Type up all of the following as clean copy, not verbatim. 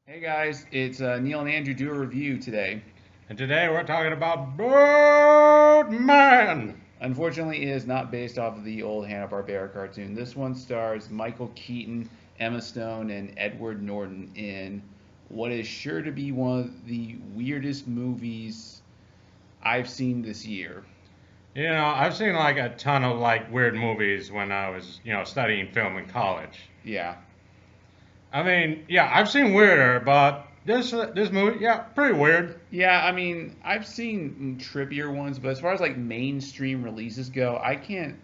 Hey guys, it's Neil and Andrew do a review today. And today we're talking about Birdman. Unfortunately, it is not based off of the old Hanna-Barbera cartoon. This one stars Michael Keaton, Emma Stone, and Edward Norton in what is sure to be one of the weirdest movies I've seen this year. I've seen like a ton of like weird movies when I was, studying film in college. Yeah. I mean, yeah, I've seen weirder, but this movie, yeah, pretty weird. Yeah, I mean, I've seen trippier ones, but as far as like mainstream releases go, I can't.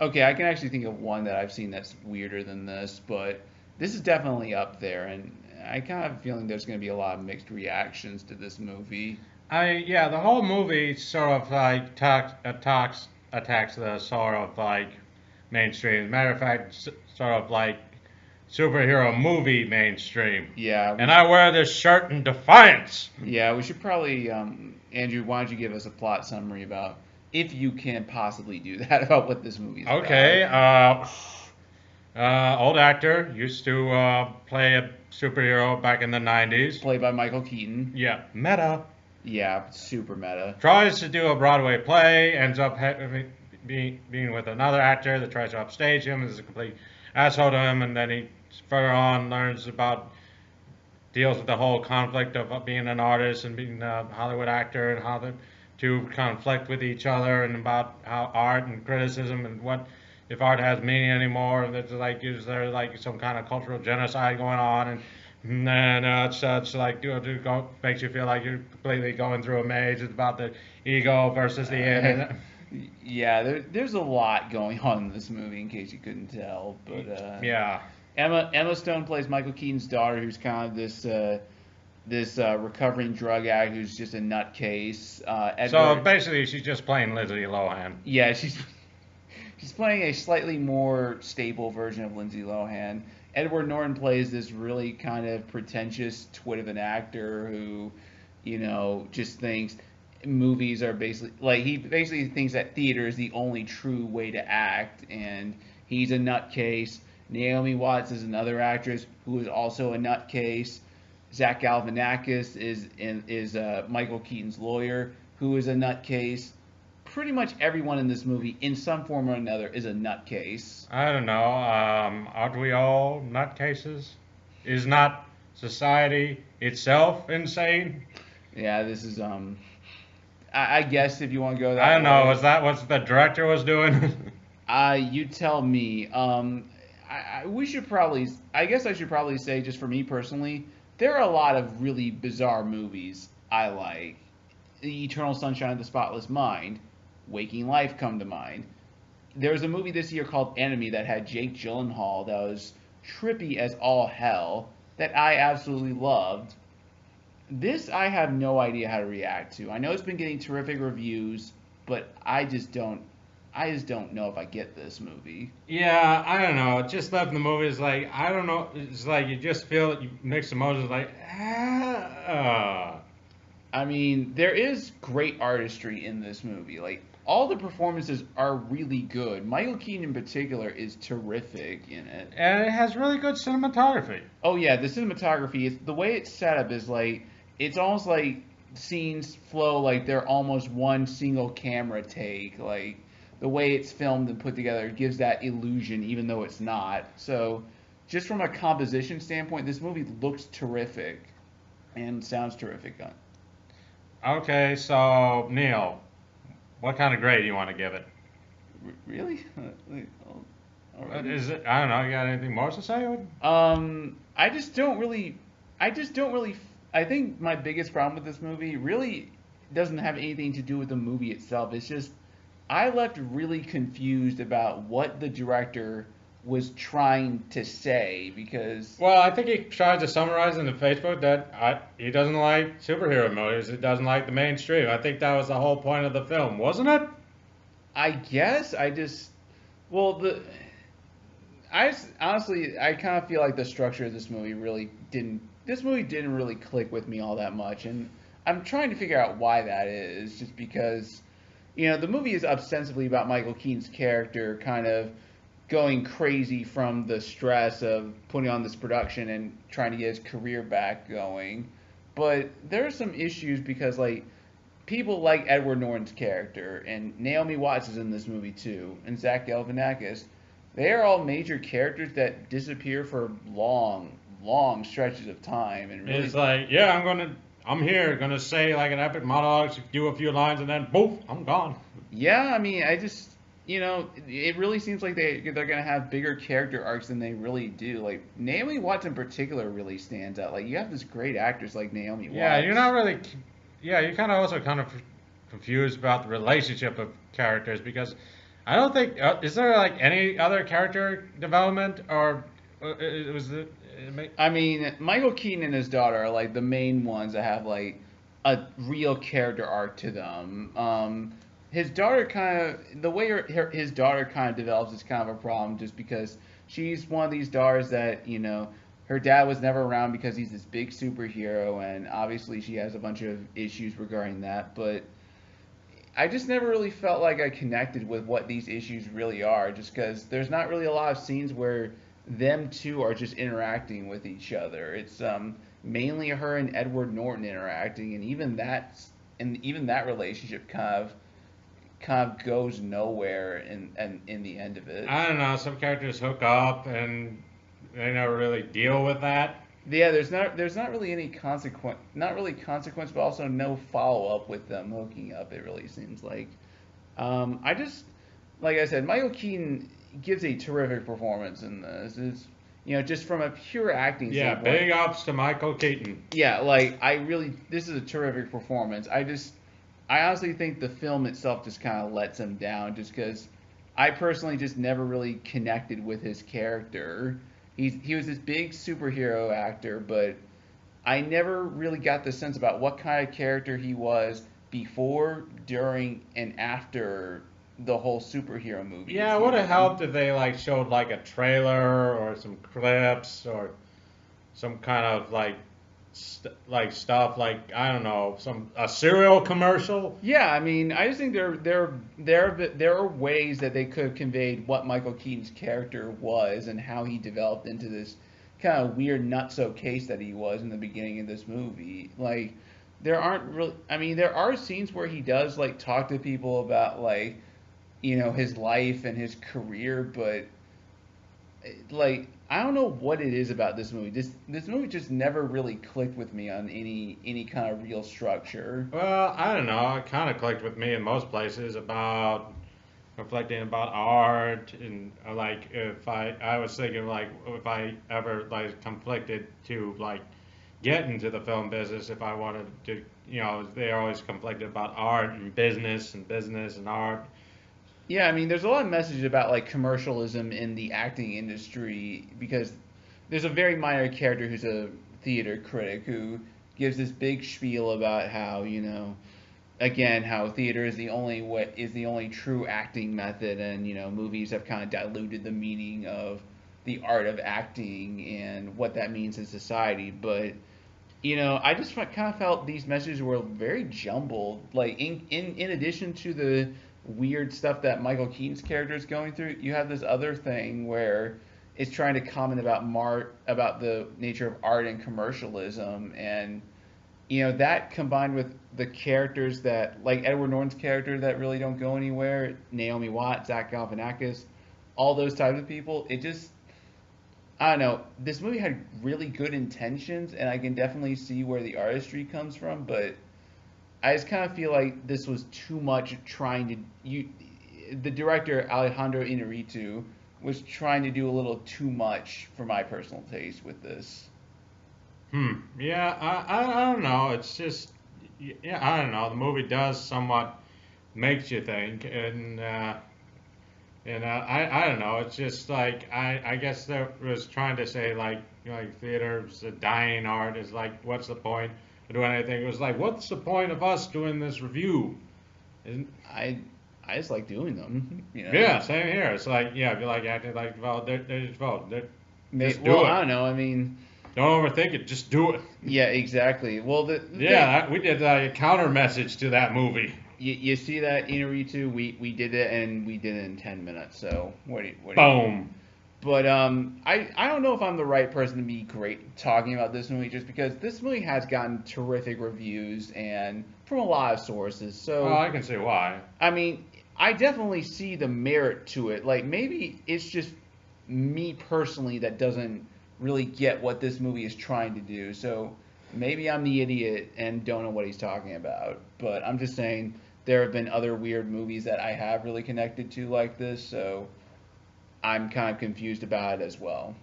Okay, I can actually think of one that I've seen that's weirder than this, but this is definitely up there, and I kind of have a feeling there's going to be a lot of mixed reactions to this movie. Yeah, the whole movie sort of like attacks the sort of like mainstream. Matter of fact, sort of like superhero movie mainstream. Yeah, And I wear this shirt in defiance. yeah, we should probably, Andrew, why don't you give us a plot summary about, if you can possibly do that, about what this movie is about? Okay, old actor used to play a superhero back in the 90s. Played by Michael Keaton. Yeah, meta. Yeah, super meta. Tries to do a Broadway play, ends up being with another actor that tries to upstage him, is a complete asshole to him, and then he further on learns about, deals with the whole conflict of being an artist and being a Hollywood actor and how the two conflict with each other and about how art and criticism and what if art has meaning anymore. That's like, is there like some kind of cultural genocide going on? And it's like makes you feel like you're completely going through a maze. It's about the ego versus the end. Yeah, there's a lot going on in this movie, in case you couldn't tell. But Yeah. Emma Stone plays Michael Keaton's daughter, who's kind of this recovering drug addict who's just a nutcase. So Edward, basically, she's just playing Lindsay Lohan. yeah, she's playing a slightly more stable version of Lindsay Lohan. Edward Norton plays this really kind of pretentious twit of an actor who, just thinks movies are basically like he basically thinks that theater is the only true way to act, and he's a nutcase. Naomi Watts is another actress who is also a nutcase. Zach Galifianakis is Michael Keaton's lawyer, who is a nutcase. Pretty much everyone in this movie, in some form or another, is a nutcase. I don't know. Aren't we all nutcases? Is not society itself insane? Yeah, this is I guess if you want to go I that don't know. way, Was that what the director was doing? you tell me. We should probably. I guess I should probably say, just for me personally, there are a lot of really bizarre movies I like. The Eternal Sunshine of the Spotless Mind, Waking Life come to mind. There was a movie this year called Enemy that had Jake Gyllenhaal that was trippy as all hell that I absolutely loved. This I have no idea how to react to. I know it's been getting terrific reviews, but I just don't know if I get this movie. Yeah, I don't know. Just left the movie is like, I don't know. It's like you just feel you mix emotions like I mean, there is great artistry in this movie. Like all the performances are really good. Michael Keaton in particular is terrific in it. and it has really good cinematography. Oh yeah, the cinematography is the way it's set up is like it's almost like scenes flow like they're almost one single camera take. Like the way it's filmed and put together gives that illusion even though it's not. So just from a composition standpoint, this movie looks terrific and sounds terrific. Okay, so Neil, what kind of grade do you want to give it? Really? Already? Is it? I don't know. You got anything more to say? I just don't really. I just don't really. I think my biggest problem with this movie really doesn't have anything to do with the movie itself. It's just I left really confused about what the director was trying to say because Well, I think he tries to summarize in the Facebook that he doesn't like superhero movies. He doesn't like the mainstream. I think that was the whole point of the film, wasn't it? I guess I just well the honestly I kind of feel like the structure of this movie really didn't. This movie didn't really click with me all that much, and I'm trying to figure out why that is. Just because, the movie is ostensibly about Michael Keaton's character kind of going crazy from the stress of putting on this production and trying to get his career back going. But there are some issues because like people like Edward Norton's character and Naomi Watts is in this movie too, and Zach Galifianakis. They are all major characters that disappear for long stretches of time, and really, It's like, yeah, I'm here, gonna say like an epic monologue, do a few lines, and then poof, I'm gone. yeah. I mean, I just it really seems like they're gonna have bigger character arcs than they really do. Like Naomi Watts in particular really stands out. Like you have this great actress like Naomi Watts. Yeah, you're not really. Yeah, you're kind of also kind of confused about the relationship of characters because I don't think is there like any other character development or was it? I mean, Michael Keaton and his daughter are like the main ones that have like a real character arc to them. His daughter kind of the way his daughter kind of develops is kind of a problem just because she's one of these daughters that her dad was never around because he's this big superhero, and obviously she has a bunch of issues regarding that. But I just never really felt like I connected with what these issues really are, just because there's not really a lot of scenes where them two are just interacting with each other. It's mainly her and Edward Norton interacting, and even that relationship kind of goes nowhere in the end of it. I don't know. Some characters hook up and they never really deal with that. Yeah, there's not really any consequence, not really consequence, but also no follow up with them hooking up. It really seems like. I just, like I said, Michael Keaton gives a terrific performance in this. It's just from a pure acting Yeah, standpoint. big ups to Michael Keaton. Yeah, like this is a terrific performance. I honestly think the film itself just kind of lets him down, just because I personally just never really connected with his character. He was this big superhero actor, but I never really got the sense about what kind of character he was before, during, and after the whole superhero movie. Yeah, it would have helped if they like showed like a trailer or some clips or some kind of like stuff like I don't know a cereal commercial. Yeah, I mean, I just think there are ways that they could have conveyed what Michael Keaton's character was and how he developed into this kind of weird nutso case that he was in the beginning of this movie. Like, there aren't really. I mean, there are scenes where he does like talk to people about like his life and his career, but like I don't know what it is about this movie. This movie just never really clicked with me on any kind of real structure. Well, I don't know. It kind of clicked with me in most places about reflecting about art and like if I was thinking like if I ever like conflicted to like get into the film business if I wanted to they're always conflicted about art and business and art. Yeah, I mean, there's a lot of messages about like commercialism in the acting industry because there's a very minor character who's a theater critic who gives this big spiel about how again how theater is the only true acting method, and movies have kind of diluted the meaning of the art of acting and what that means in society. But I just kind of felt these messages were very jumbled. Like in addition to the weird stuff that Michael Keaton's character is going through, you have this other thing where it's trying to comment about the nature of art and commercialism, and that combined with the characters that like Edward Norton's character that really don't go anywhere, Naomi Watts, Zach Galifianakis, all those types of people, it just I don't know. This movie had really good intentions, and I can definitely see where the artistry comes from, but I just kind of feel like this was too much the director Alejandro Inarritu was trying to do a little too much for my personal taste with this. Yeah, I don't know. It's just I don't know. The movie does somewhat makes you think, and I don't know. It's just like I guess that was trying to say like theater's a dying art. Is like what's the point of doing anything? It was like what's the point of us doing this review? I just like doing them. Yeah, same here. It's like if you like acting like vote, they just vote. Just do it. I don't know. I mean, don't overthink it. Just do it. Yeah, exactly. Well, we did a counter message to that movie. you see that, Inaritu? We did it, and we did it in 10 minutes. So what do you? Boom. But I don't know if I'm the right person to be great talking about this movie, just because this movie has gotten terrific reviews and from a lot of sources. Well, So I can see why. I mean, I definitely see the merit to it. Like maybe it's just me personally that doesn't really get what this movie is trying to do. So maybe I'm the idiot and don't know what he's talking about. But I'm just saying there have been other weird movies that I have really connected to like this, so I'm kind of confused about it as well.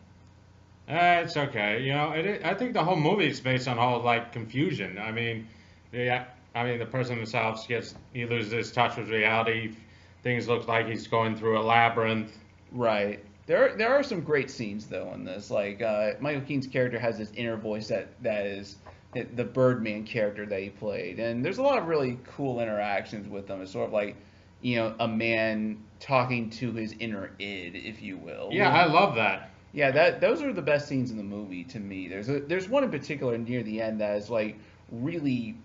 It's okay. I think the whole movie is based on all like confusion. The person himself he loses his touch with reality. Things look like he's going through a labyrinth. Right. There are some great scenes though in this. Like Michael Keaton's character has this inner voice that is the Birdman character that he played, and there's a lot of really cool interactions with them. It's sort of like a man talking to his inner id, if you will. Yeah, I love that. Yeah, those are the best scenes in the movie to me. There's one in particular near the end that is like really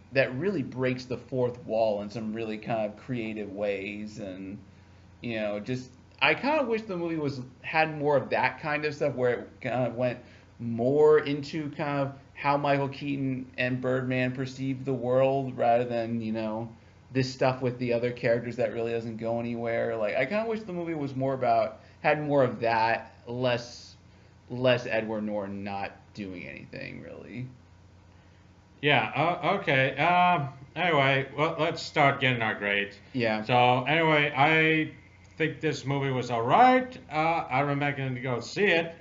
breaks the fourth wall in some really kind of creative ways, and just I kind of wish the movie had more of that kind of stuff where it kind of went more into kind of how Michael Keaton and Birdman perceive the world rather than this stuff with the other characters that really doesn't go anywhere. Like I kind of wish the movie was had more of that, less Edward Norton not doing anything really. Yeah. Okay. Anyway, well, let's start getting our grades. Yeah. So anyway, I think this movie was all right. I recommend to go see it.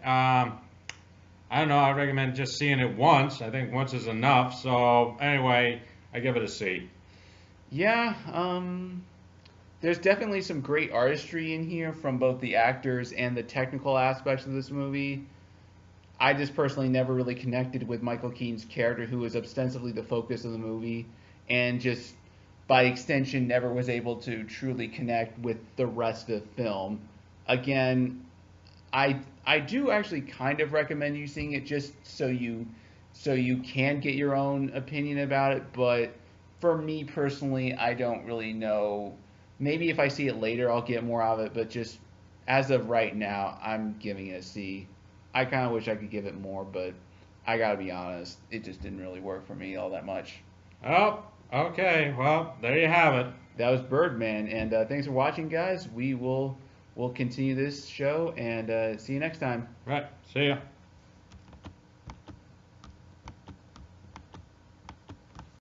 I don't know. I recommend just seeing it once. I think once is enough. So anyway, I give it a C. Yeah, there's definitely some great artistry in here from both the actors and the technical aspects of this movie. I just personally never really connected with Michael Keaton's character, who was ostensibly the focus of the movie, and just by extension never was able to truly connect with the rest of the film. Again, I do actually kind of recommend you seeing it just so you can get your own opinion about it, but for me personally, I don't really know. Maybe if I see it later, I'll get more out of it, but just as of right now, I'm giving it a C. I kind of wish I could give it more, but I gotta be honest, it just didn't really work for me all that much. Oh, okay. Well, there you have it. That was Birdman, and thanks for watching, guys. We'll continue this show, and see you next time. Right. See ya.